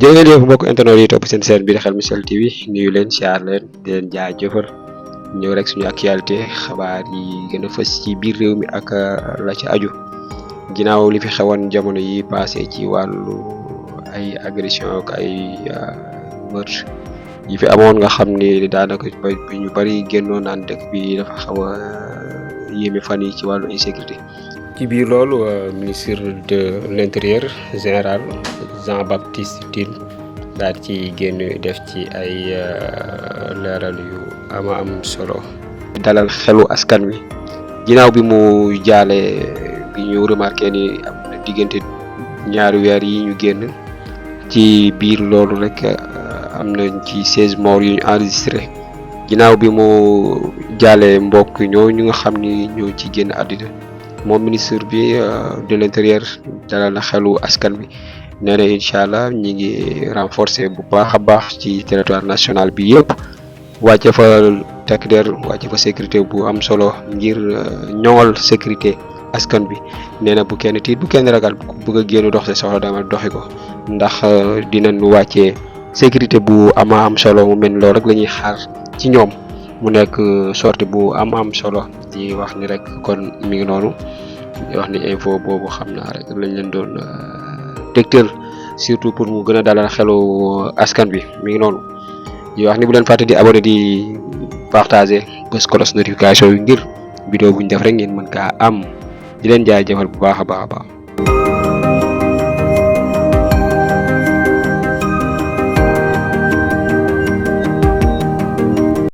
jërë ngeen jëf mbokk internet yi topp seen chaîne bi di Xel Missel TV nuyu leen siyaar leen di leen jaajëfal ñëw rek suñu actualité xabaar yi gën a fës ci biir réew mi ak la ci aju ginnaaw li fi xewoon jamono yi passé ci wàllu ay agression ak ay meurtre yi fi amoon nga xam ni daanaka ñu bari génnoon naan dëkk bi dafa xaw a yéeme fan yi ci wàllu insécurité. ci biir loolu ministre de l'intérieur général Jean-Baptiste Tine daal ci génn def ci ay leeral yu am solo. dalal xelu askan wi ginnaaw bi mu jaalee bi ñu remarqué ni am na diggante ñaari weer yi ñu génn ci biir loolu rek am nañ ci 16 morts yu ñu enregistré ginnaaw bi mu jaalee mbokk ñoo ñu nga xam ni ñoo ci génn àddina. moom ministre bi de l'intérieur dalal na xelu askan bi nee na incha allah ñi ngi renforcer bu baax a baax ci territoire national bi yëpp wàcce fa takk der wàcce fa sécurité bu am solo ngir ñoŋal sécurité askan bi nee na bu kenn tiit bu kenn ragal bu bëgg a génn dox se soxla dama doxi ko ndax dinañ wàccee sécurité bu am solo mu mel loolu rek la ñuy xaar ci ñoom mu nekk sortie bu am solo di wax ni rek kon mi ngi noonu di wax ni info boobu xam naa rek lañ leen doon tegtal surtout pour mu gën a dalal xelu askan bi mi ngi noonu di wax ni bu leen fàtte di abonné di partager bës cloche notification yi ngir vidéo bu ñu def rek ngeen mën kaa am di leen jaajëfal bu baax a baax.